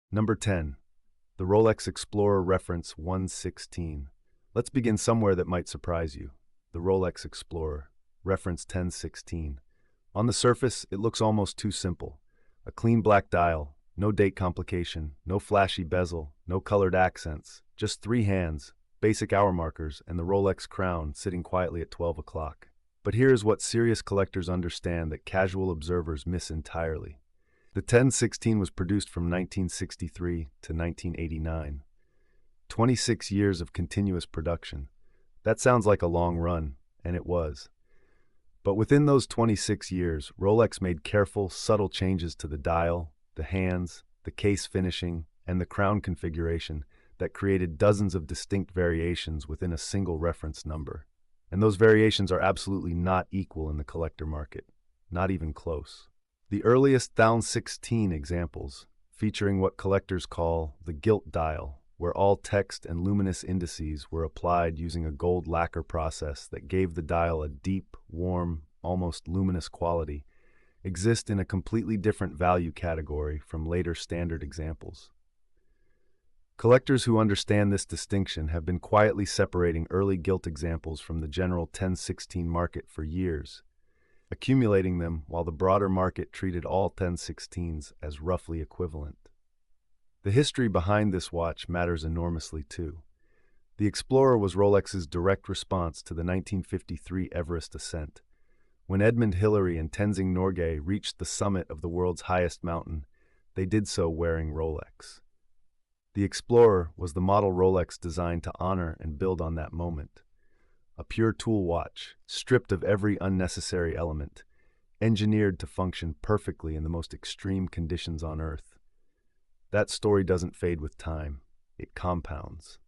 Number 10. The Rolex Explorer Reference 116. Let's begin somewhere that might surprise you. The Rolex Explorer, reference 1016. On the surface, it looks almost too simple. A clean black dial, no date complication, no flashy bezel, no colored accents, just 3 hands, basic hour markers, and the Rolex crown sitting quietly at 12 o'clock. But here is what serious collectors understand that casual observers miss entirely. The 1016 was produced from 1963 to 1989. 26 years of continuous production. That sounds like a long run, and it was. But within those 26 years, Rolex made careful, subtle changes to the dial, the hands, the case finishing, and the crown configuration that created dozens of distinct variations within a single reference number. And those variations are absolutely not equal in the collector market, not even close. The earliest 1016 examples, featuring what collectors call the gilt dial, where all text and luminous indices were applied using a gold lacquer process that gave the dial a deep, warm, almost luminous quality, exist in a completely different value category from later standard examples. Collectors who understand this distinction have been quietly separating early gilt examples from the general 1016 market for years, accumulating them while the broader market treated all 1016s as roughly equivalent. The history behind this watch matters enormously too. The Explorer was Rolex's direct response to the 1953 Everest ascent. When Edmund Hillary and Tenzing Norgay reached the summit of the world's highest mountain, they did so wearing Rolex. The Explorer was the model Rolex designed to honor and build on that moment. A pure tool watch, stripped of every unnecessary element, engineered to function perfectly in the most extreme conditions on Earth. That story doesn't fade with time, it compounds.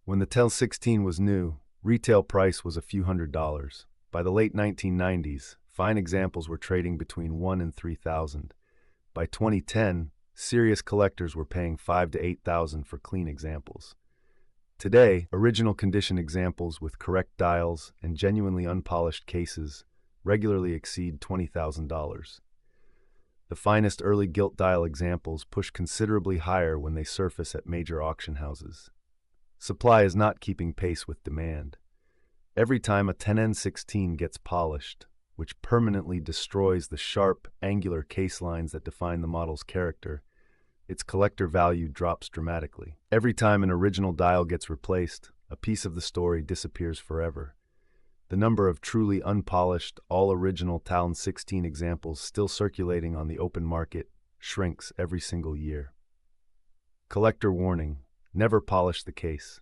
When the 1016 was new, retail price was a few $100s. By the late 1990s, fine examples were trading between $1,000 and $3,000. By 2010, serious collectors were paying $5,000 to $8,000 for clean examples. Today, original condition examples with correct dials and genuinely unpolished cases regularly exceed $20,000. The finest early gilt dial examples push considerably higher when they surface at major auction houses. Supply is not keeping pace with demand. Every time a 10N16 gets polished, which permanently destroys the sharp, angular case lines that define the model's character, its collector value drops dramatically. Every time an original dial gets replaced, a piece of the story disappears forever. The number of truly unpolished, all-original 1016 examples still circulating on the open market shrinks every single year. Collector warning: never polish the case.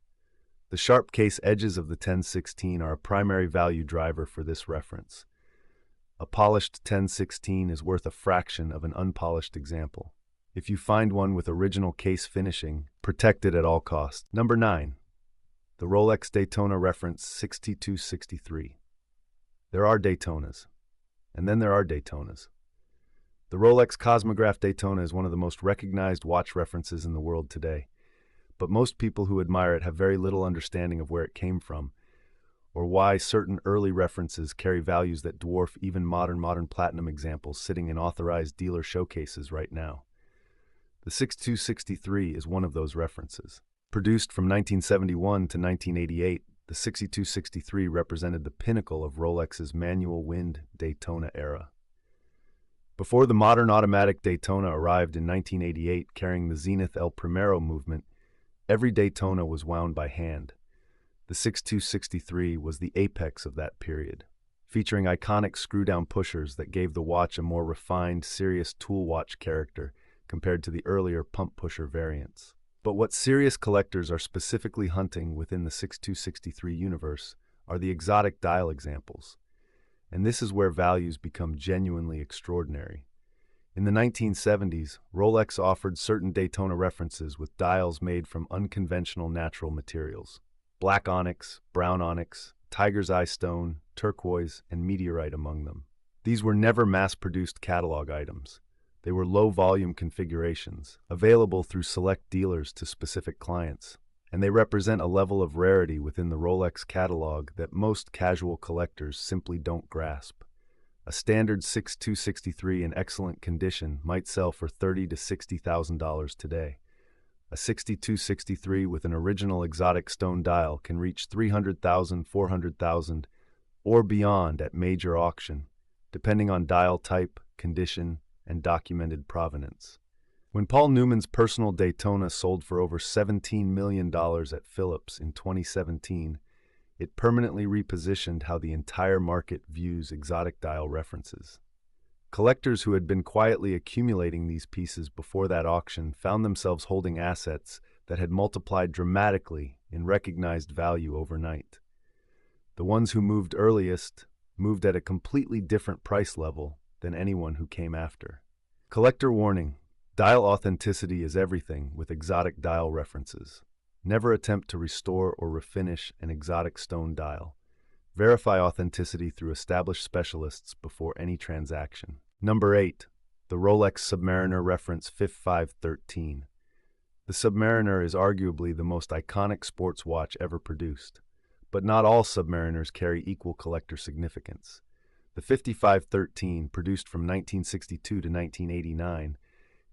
The sharp case edges of the 1016 are a primary value driver for this reference. A polished 1016 is worth a fraction of an unpolished example. If you find one with original case finishing, protect it at all costs. Number 9. The Rolex Daytona Reference 6263. There are Daytonas, and then there are Daytonas. The Rolex Cosmograph Daytona is one of the most recognized watch references in the world today, but most people who admire it have very little understanding of where it came from, or why certain early references carry values that dwarf even modern platinum examples sitting in authorized dealer showcases right now. The 6263 is one of those references. Produced from 1971 to 1988, the 6263 represented the pinnacle of Rolex's manual wind Daytona era. Before the modern automatic Daytona arrived in 1988 carrying the Zenith El Primero movement, every Daytona was wound by hand. The 6263 was the apex of that period, featuring iconic screw-down pushers that gave the watch a more refined, serious tool watch character compared to the earlier pump pusher variants. But what serious collectors are specifically hunting within the 6263 universe are the exotic dial examples, and this is where values become genuinely extraordinary. In the 1970s, Rolex offered certain Daytona references with dials made from unconventional natural materials: black onyx, brown onyx, tiger's eye stone, turquoise, and meteorite among them. These were never mass-produced catalog items. They were low-volume configurations, available through select dealers to specific clients, and they represent a level of rarity within the Rolex catalog that most casual collectors simply don't grasp. A standard 6263 in excellent condition might sell for $30,000 to $60,000 today. A 6263 with an original exotic stone dial can reach 300,000, 400,000, or beyond at major auction, depending on dial type, condition, and documented provenance. When Paul Newman's personal Daytona sold for over $17 million at Phillips in 2017, it permanently repositioned how the entire market views exotic dial references. Collectors who had been quietly accumulating these pieces before that auction found themselves holding assets that had multiplied dramatically in recognized value overnight. The ones who moved earliest moved at a completely different price level than anyone who came after. Collector warning: dial authenticity is everything with exotic dial references. Never attempt to restore or refinish an exotic stone dial. Verify authenticity through established specialists before any transaction. Number 8. The Rolex Submariner Reference 5513. The Submariner is arguably the most iconic sports watch ever produced, but not all Submariners carry equal collector significance. The 5513, produced from 1962 to 1989,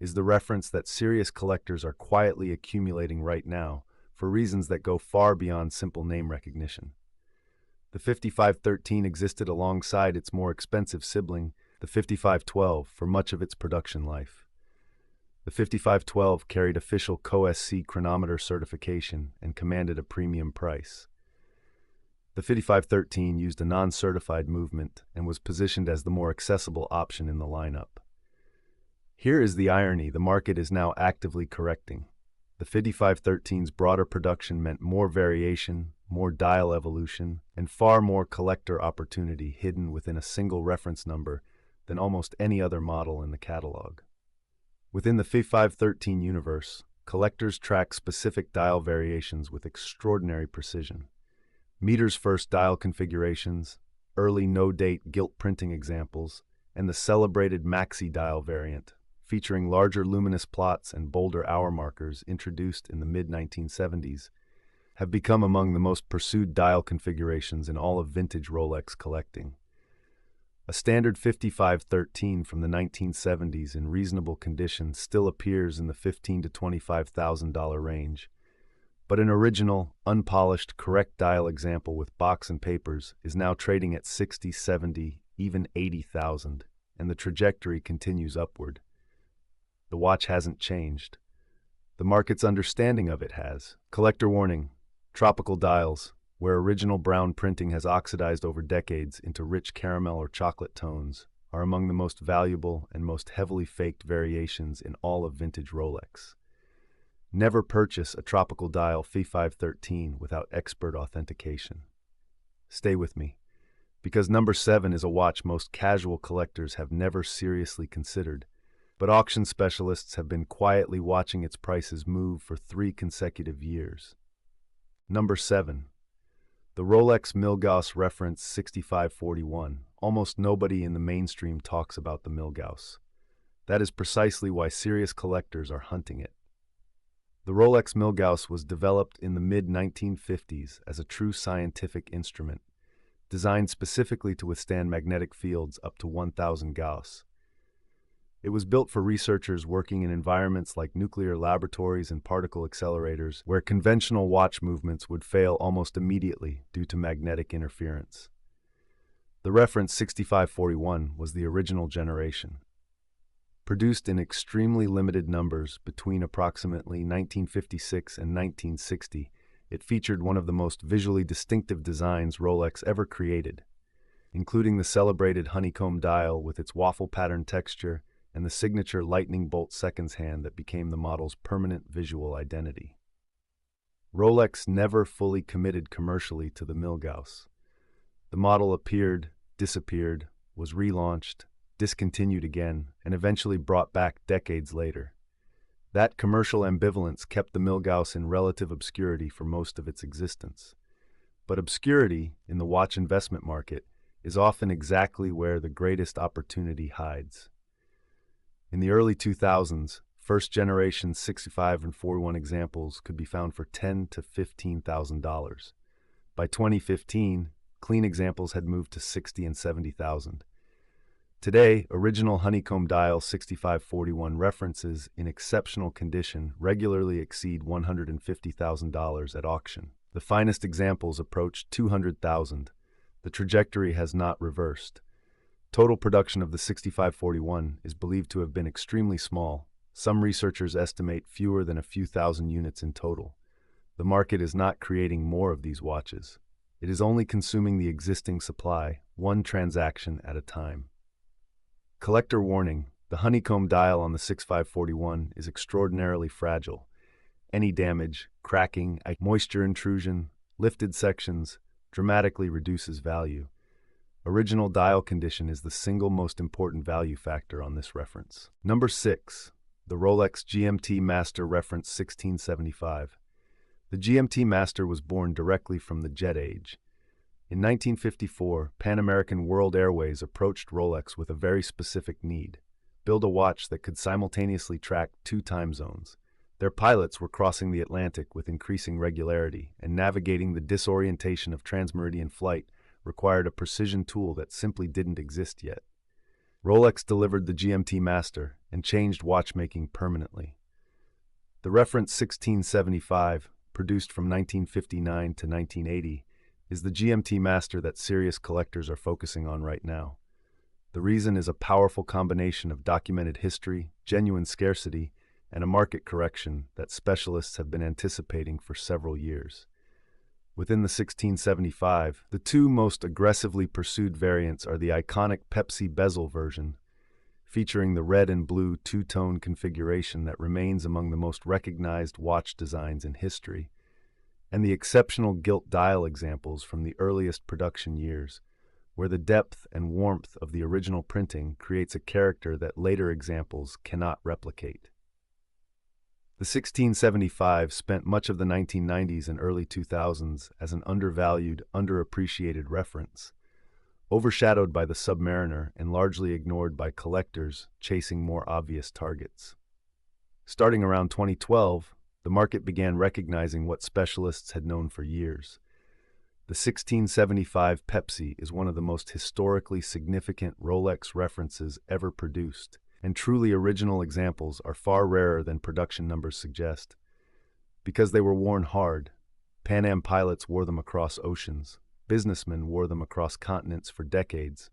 is the reference that serious collectors are quietly accumulating right now for reasons that go far beyond simple name recognition. The 5513 existed alongside its more expensive sibling, the 5512, for much of its production life. The 5512 carried official COSC chronometer certification and commanded a premium price. The 5513 used a non-certified movement and was positioned as the more accessible option in the lineup. Here is the irony: the market is now actively correcting. The 5513's broader production meant more variation, more dial evolution, and far more collector opportunity hidden within a single reference number than almost any other model in the catalog. Within the 5513 universe, collectors track specific dial variations with extraordinary precision. Meters first dial configurations, early no-date gilt printing examples, and the celebrated maxi dial variant, featuring larger luminous plots and bolder hour markers introduced in the mid-1970s, have become among the most pursued dial configurations in all of vintage Rolex collecting. A standard 5513 from the 1970s in reasonable condition still appears in the $15,000 to $25,000 range, but an original, unpolished, correct dial example with box and papers is now trading at $60,000, $70,000, even $80,000, and the trajectory continues upward. The watch hasn't changed. The market's understanding of it has. Collector warning: tropical dials, where original brown printing has oxidized over decades into rich caramel or chocolate tones, are among the most valuable and most heavily faked variations in all of vintage Rolex. Never purchase a tropical dial 5513 without expert authentication. Stay with me, because number 7 is a watch most casual collectors have never seriously considered, but auction specialists have been quietly watching its prices move for 3 consecutive years. Number 7. The Rolex Milgauss Reference 6541. Almost nobody in the mainstream talks about the Milgauss. That is precisely why serious collectors are hunting it. The Rolex Milgauss was developed in the mid-1950s as a true scientific instrument, designed specifically to withstand magnetic fields up to 1000 Gauss. It was built for researchers working in environments like nuclear laboratories and particle accelerators, where conventional watch movements would fail almost immediately due to magnetic interference. The reference 6541 was the original generation. Produced in extremely limited numbers between approximately 1956 and 1960, it featured one of the most visually distinctive designs Rolex ever created, including the celebrated honeycomb dial with its waffle pattern texture and the signature lightning bolt seconds hand that became the model's permanent visual identity. Rolex never fully committed commercially to the Milgauss. The model appeared, disappeared, was relaunched, discontinued again, and eventually brought back decades later. That commercial ambivalence kept the Milgauss in relative obscurity for most of its existence. But obscurity, in the watch investment market, is often exactly where the greatest opportunity hides. In the early 2000s, first-generation 65 and 41 examples could be found for $10,000 to $15,000. By 2015, clean examples had moved to $60,000 and $70,000. Today, original honeycomb dial 6541 references in exceptional condition regularly exceed $150,000 at auction. The finest examples approach 200,000. The trajectory has not reversed. Total production of the 6541 is believed to have been extremely small. Some researchers estimate fewer than a few thousand units in total. The market is not creating more of these watches. It is only consuming the existing supply, one transaction at a time. Collector warning: the honeycomb dial on the 6541 is extraordinarily fragile. Any damage, cracking, moisture intrusion, lifted sections dramatically reduces value. Original dial condition is the single most important value factor on this reference. Number 6. The Rolex GMT-Master reference 1675. The GMT-Master was born directly from the jet age. In 1954, Pan American World Airways approached Rolex with a very specific need: build a watch that could simultaneously track 2 time zones. Their pilots were crossing the Atlantic with increasing regularity, and navigating the disorientation of transmeridian flight required a precision tool that simply didn't exist yet. Rolex delivered the GMT-Master and changed watchmaking permanently. The reference 1675, produced from 1959 to 1980, is the GMT-Master that serious collectors are focusing on right now. The reason is a powerful combination of documented history, genuine scarcity, and a market correction that specialists have been anticipating for several years. Within the 1675, the 2 most aggressively pursued variants are the iconic Pepsi bezel version, featuring the red and blue 2-tone configuration that remains among the most recognized watch designs in history, and the exceptional gilt dial examples from the earliest production years, where the depth and warmth of the original printing creates a character that later examples cannot replicate. The 1675 spent much of the 1990s and early 2000s as an undervalued, underappreciated reference, overshadowed by the Submariner and largely ignored by collectors chasing more obvious targets. Starting around 2012, the market began recognizing what specialists had known for years. The 1675 Pepsi is one of the most historically significant Rolex references ever produced, and truly original examples are far rarer than production numbers suggest. Because they were worn hard, Pan Am pilots wore them across oceans, businessmen wore them across continents for decades.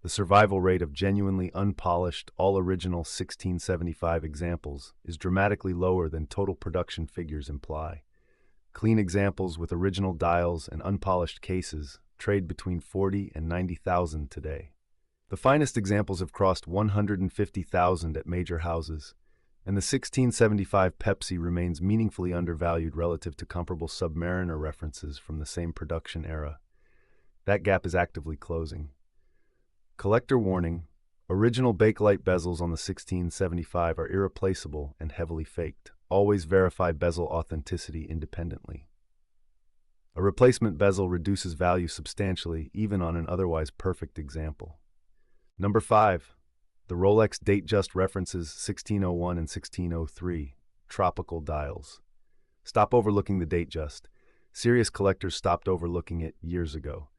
The survival rate of genuinely unpolished, all-original 1675 examples is dramatically lower than total production figures imply. Clean examples with original dials and unpolished cases trade between 40 and 90,000 today. The finest examples have crossed 150,000 at major houses, and the 1675 Pepsi remains meaningfully undervalued relative to comparable Submariner references from the same production era. That gap is actively closing. Collector warning: original bakelite bezels on the 1675 are irreplaceable and heavily faked. Always verify bezel authenticity independently. A replacement bezel reduces value substantially, even on an otherwise perfect example. Number 5. The Rolex Datejust references 1601 and 1603, tropical dials. Stop overlooking the Datejust. Serious collectors stopped overlooking it years ago.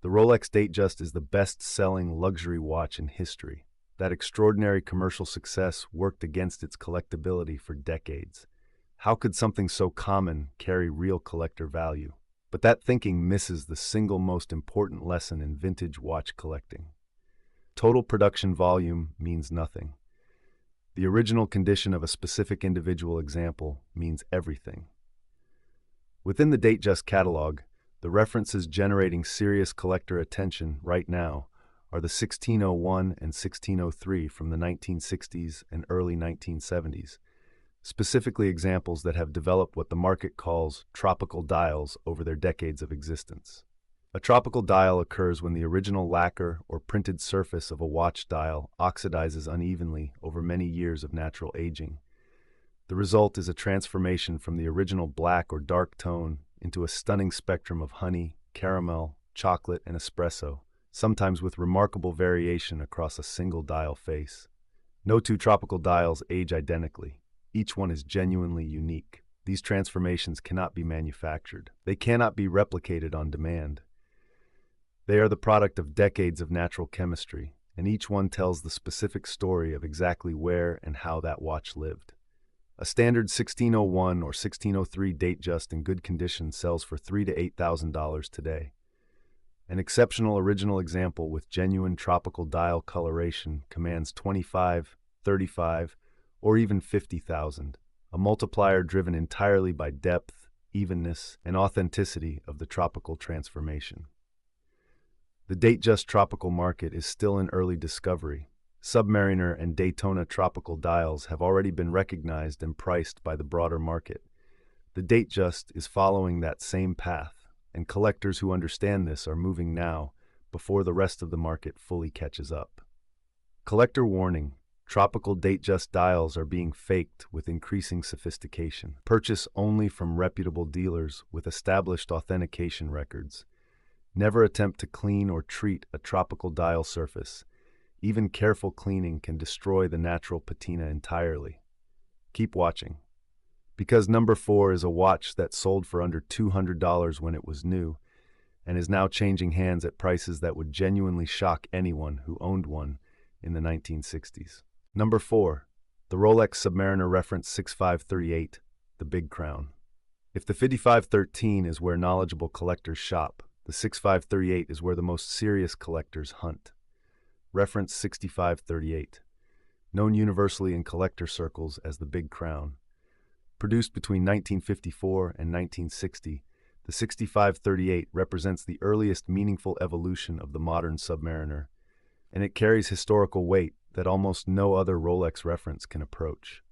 The Rolex Datejust is the best-selling luxury watch in history. That extraordinary commercial success worked against its collectability for decades. How could something so common carry real collector value? But that thinking misses the single most important lesson in vintage watch collecting. Total production volume means nothing. The original condition of a specific individual example means everything. Within the Datejust catalog, the references generating serious collector attention right now are the 1601 and 1603 from the 1960s and early 1970s, specifically examples that have developed what the market calls tropical dials over their decades of existence. A tropical dial occurs when the original lacquer or printed surface of a watch dial oxidizes unevenly over many years of natural aging. The result is a transformation from the original black or dark tone into a stunning spectrum of honey, caramel, chocolate, and espresso, sometimes with remarkable variation across a single dial face. No 2 tropical dials age identically. Each one is genuinely unique. These transformations cannot be manufactured. They cannot be replicated on demand. They are the product of decades of natural chemistry, and each one tells the specific story of exactly where and how that watch lived. A standard 1601 or 1603 Datejust in good condition sells for $3,000 to $8,000 today. An exceptional original example with genuine tropical dial coloration commands 25, 35, or even 50,000, a multiplier driven entirely by depth, evenness, and authenticity of the tropical transformation. The Datejust tropical market is still in early discovery. Submariner and Daytona tropical dials have already been recognized and priced by the broader market. The Datejust is following that same path, and collectors who understand this are moving now, before the rest of the market fully catches up. Collector warning: tropical Datejust dials are being faked with increasing sophistication. Purchase only from reputable dealers with established authentication records. Never attempt to clean or treat a tropical dial surface. Even careful cleaning can destroy the natural patina entirely. Keep watching. Because number 4 is a watch that sold for under $200 when it was new, and is now changing hands at prices that would genuinely shock anyone who owned one in the 1960s. Number 4. The Rolex Submariner Reference 6538, the Big Crown. If the 5513 is where knowledgeable collectors shop, the 6538 is where the most serious collectors hunt. Reference 6538, known universally in collector circles as the Big Crown. Produced between 1954 and 1960, the 6538 represents the earliest meaningful evolution of the modern Submariner, and it carries historical weight that almost no other Rolex reference can approach.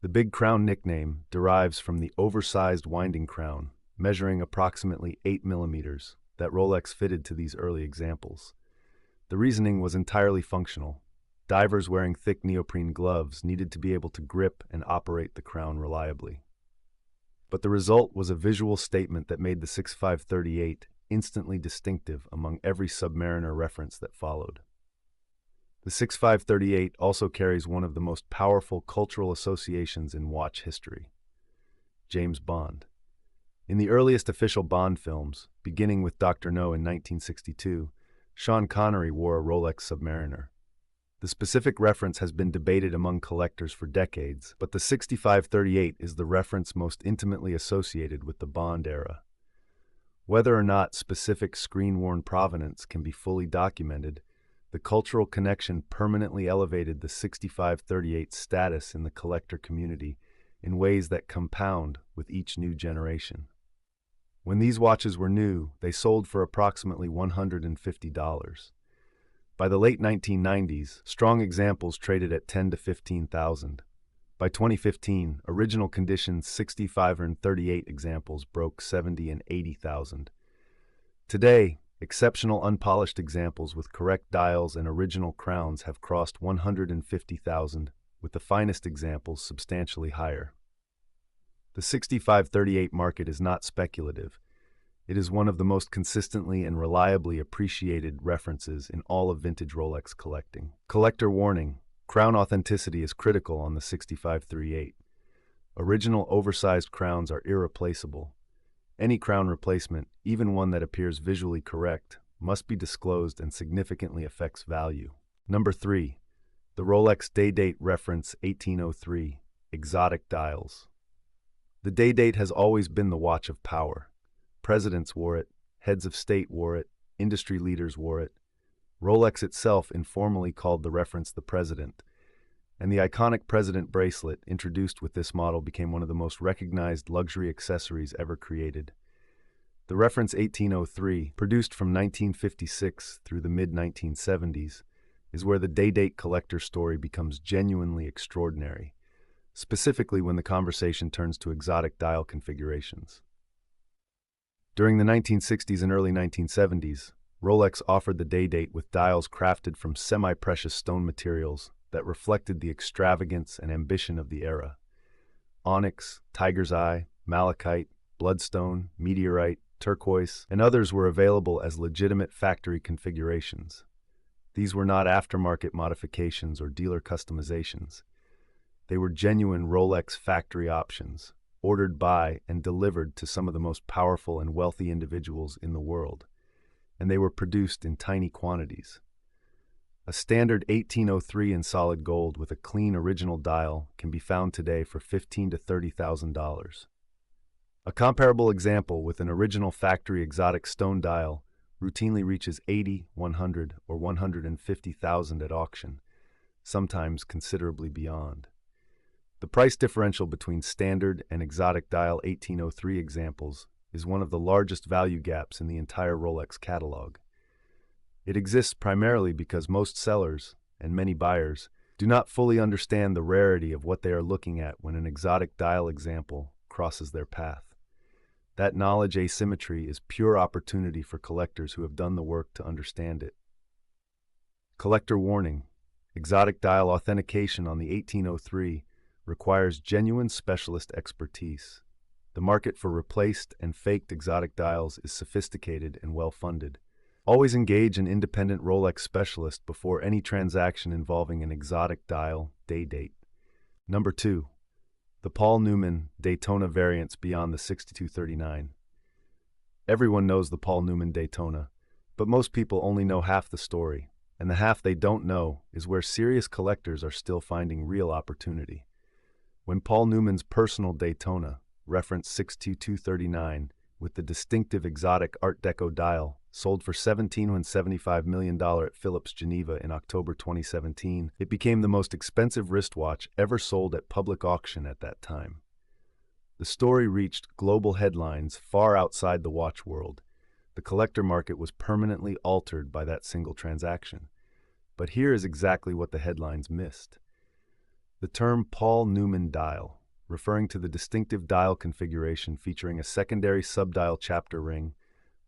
The Big Crown nickname derives from the oversized winding crown, measuring approximately 8 millimeters, that Rolex fitted to these early examples. The reasoning was entirely functional. Divers wearing thick neoprene gloves needed to be able to grip and operate the crown reliably. But the result was a visual statement that made the 6538 instantly distinctive among every Submariner reference that followed. The 6538 also carries one of the most powerful cultural associations in watch history: James Bond. In the earliest official Bond films, beginning with Dr. No in 1962, Sean Connery wore a Rolex Submariner. The specific reference has been debated among collectors for decades, but the 6538 is the reference most intimately associated with the Bond era. Whether or not specific screen-worn provenance can be fully documented, the cultural connection permanently elevated the 6538's status in the collector community in ways that compound with each new generation. When these watches were new, they sold for approximately $150. By the late 1990s, strong examples traded at $10,000 to $15,000. By 2015, original condition 6538 examples broke $70,000 and $80,000. Today, exceptional unpolished examples with correct dials and original crowns have crossed $150,000, with the finest examples substantially higher. The 6538 market is not speculative. It is one of the most consistently and reliably appreciated references in all of vintage Rolex collecting. Collector warning: crown authenticity is critical on the 6538. Original oversized crowns are irreplaceable. Any crown replacement, even one that appears visually correct, must be disclosed and significantly affects value. Number 3. The Rolex Day-Date Reference 1803, Exotic Dials. The Day-Date has always been the watch of power. Presidents wore it, heads of state wore it, industry leaders wore it. Rolex itself informally called the reference the President, and the iconic President bracelet introduced with this model became one of the most recognized luxury accessories ever created. The reference 1803, produced from 1956 through the mid-1970s, is where the Day-Date collector story becomes genuinely extraordinary, specifically when the conversation turns to exotic dial configurations. During the 1960s and early 1970s, Rolex offered the Day-Date with dials crafted from semi-precious stone materials that reflected the extravagance and ambition of the era. Onyx, tiger's eye, malachite, bloodstone, meteorite, turquoise, and others were available as legitimate factory configurations. These were not aftermarket modifications or dealer customizations. They were genuine Rolex factory options, ordered by and delivered to some of the most powerful and wealthy individuals in the world, and they were produced in tiny quantities. A standard 1803 in solid gold with a clean original dial can be found today for $15,000 to $30,000. A comparable example with an original factory exotic stone dial routinely reaches $80,000, $100,000, or $150,000 at auction, sometimes considerably beyond. The price differential between standard and exotic dial 1803 examples is one of the largest value gaps in the entire Rolex catalog. It exists primarily because most sellers, and many buyers, do not fully understand the rarity of what they are looking at when an exotic dial example crosses their path. That knowledge asymmetry is pure opportunity for collectors who have done the work to understand it. Collector warning: exotic dial authentication on the 1803 requires genuine specialist expertise. The market for replaced and faked exotic dials is sophisticated and well-funded. Always engage an independent Rolex specialist before any transaction involving an exotic dial date. Number 2. The Paul Newman Daytona variants beyond the 6239. Everyone knows the Paul Newman Daytona, but most people only know half the story, and the half they don't know is where serious collectors are still finding real opportunity. When Paul Newman's personal Daytona, reference 62239, with the distinctive exotic Art Deco dial, sold for $17.75 million at Philips Geneva in October 2017, it became the most expensive wristwatch ever sold at public auction at that time. The story reached global headlines far outside the watch world. The collector market was permanently altered by that single transaction. But here is exactly what the headlines missed. The term Paul Newman dial, referring to the distinctive dial configuration featuring a secondary subdial chapter ring,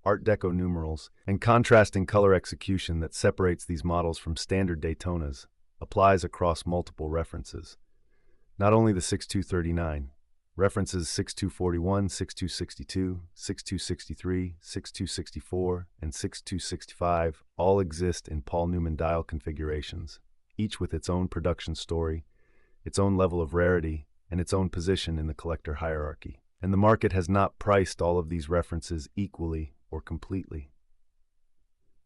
Art Deco numerals, and contrasting color execution that separates these models from standard Daytonas, applies across multiple references. Not only the 6239, references 6241, 6262, 6263, 6264, and 6265 all exist in Paul Newman dial configurations, each with its own production story, its own level of rarity, and its own position in the collector hierarchy. And the market has not priced all of these references equally or completely.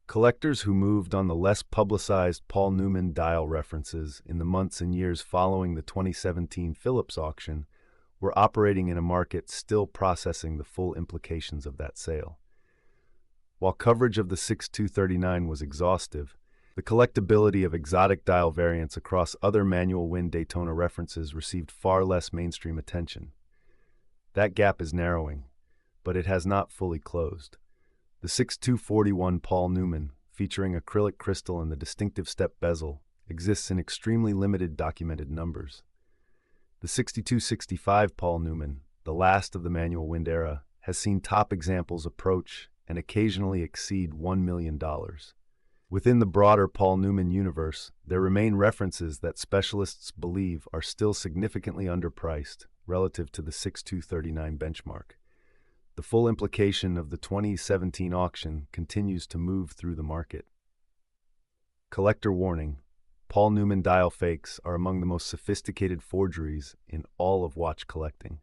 Collectors who moved on the less publicized Paul Newman dial references in the months and years following the 2017 Philips auction were operating in a market still processing the full implications of that sale. While coverage of the 6239 was exhaustive, the collectability of exotic dial variants across other manual wind Daytona references received far less mainstream attention. That gap is narrowing, but it has not fully closed. The 6241 Paul Newman, featuring acrylic crystal and the distinctive step bezel, exists in extremely limited documented numbers. The 6265 Paul Newman, the last of the manual wind era, has seen top examples approach and occasionally exceed $1 million. Within the broader Paul Newman universe, there remain references that specialists believe are still significantly underpriced relative to the 6239 benchmark. The full implication of the 2017 auction continues to move through the market. Collector warning: Paul Newman dial fakes are among the most sophisticated forgeries in all of watch collecting.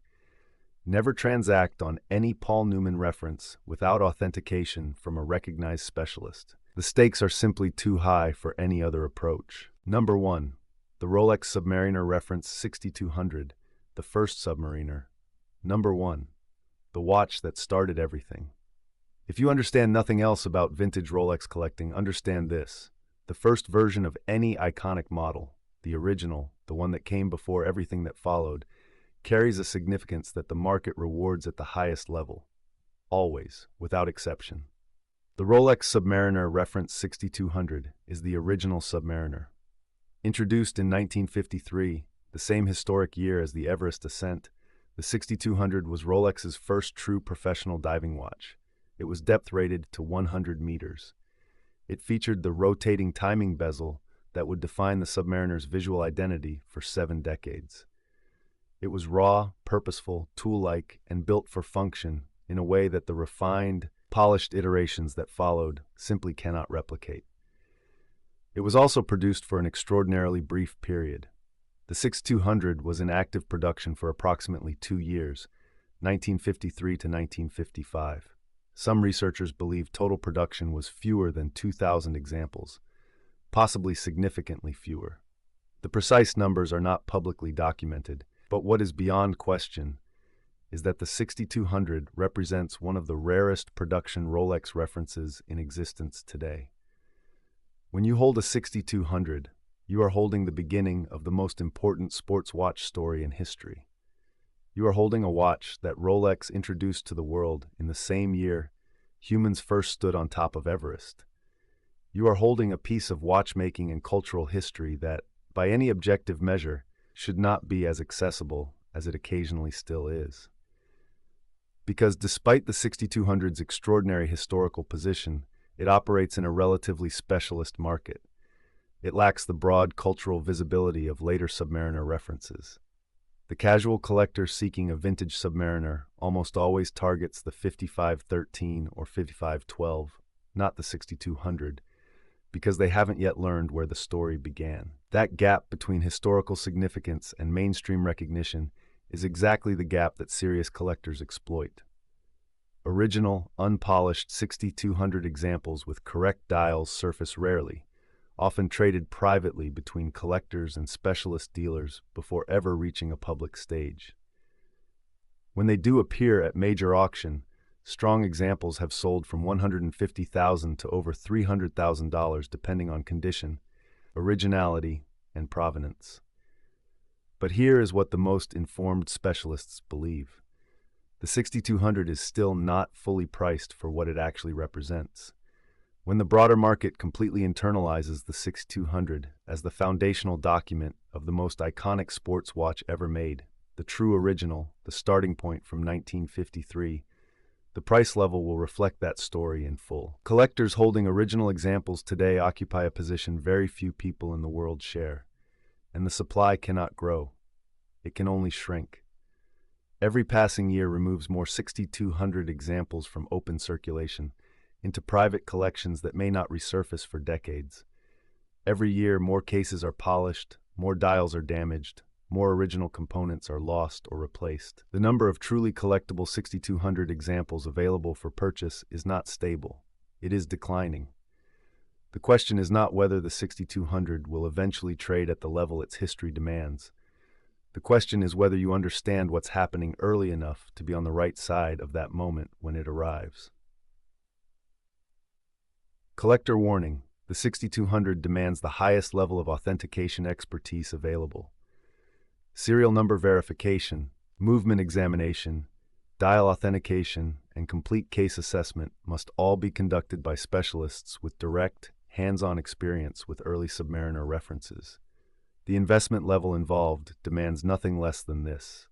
Never transact on any Paul Newman reference without authentication from a recognized specialist. The stakes are simply too high for any other approach. Number 1. The Rolex Submariner reference 6200, the first Submariner. Number 1. The watch that started everything. If you understand nothing else about vintage Rolex collecting, understand this. The first version of any iconic model, the original, the one that came before everything that followed, carries a significance that the market rewards at the highest level. Always, without exception. The Rolex Submariner reference 6200 is the original Submariner. Introduced in 1953, the same historic year as the Everest ascent, the 6200 was Rolex's first true professional diving watch. It was depth-rated to 100 meters. It featured the rotating timing bezel that would define the Submariner's visual identity for 7 decades. It was raw, purposeful, tool-like, and built for function in a way that the refined, polished iterations that followed simply cannot replicate. It was also produced for an extraordinarily brief period. The 6200 was in active production for approximately 2 years, 1953 to 1955. Some researchers believe total production was fewer than 2,000 examples. possibly significantly fewer. The precise numbers are not publicly documented, but what is beyond question is that the 6200 represents one of the rarest production Rolex references in existence today. When you hold a 6200, you are holding the beginning of the most important sports watch story in history. You are holding a watch that Rolex introduced to the world in the same year humans first stood on top of Everest. You are holding a piece of watchmaking and cultural history that, by any objective measure, should not be as accessible as it occasionally still is. Because despite the 6200's extraordinary historical position, it operates in a relatively specialist market. It lacks the broad cultural visibility of later Submariner references. The casual collector seeking a vintage Submariner almost always targets the 5513 or 5512, not the 6200, because they haven't yet learned where the story began. That gap between historical significance and mainstream recognition is exactly the gap that serious collectors exploit. Original, unpolished 6200 examples with correct dials surface rarely, often traded privately between collectors and specialist dealers before ever reaching a public stage. When they do appear at major auction, strong examples have sold from $150,000 to over $300,000 depending on condition, originality, and provenance. But here is what the most informed specialists believe. The 6200 is still not fully priced for what it actually represents. When the broader market completely internalizes the 6200 as the foundational document of the most iconic sports watch ever made, the true original, the starting point from 1953, the price level will reflect that story in full. Collectors holding original examples today occupy a position very few people in the world share, and the supply cannot grow. It can only shrink. Every passing year removes more 6200 examples from open circulation into private collections that may not resurface for decades. Every year, more cases are polished, more dials are damaged, more original components are lost or replaced. The number of truly collectible 6200 examples available for purchase is not stable. It is declining. The question is not whether the 6200 will eventually trade at the level its history demands. The question is whether you understand what's happening early enough to be on the right side of that moment when it arrives. Collector warning: the 6200 demands the highest level of authentication expertise available. Serial number verification, movement examination, dial authentication, and complete case assessment must all be conducted by specialists with direct, hands-on experience with early Submariner references. The investment level involved demands nothing less than this.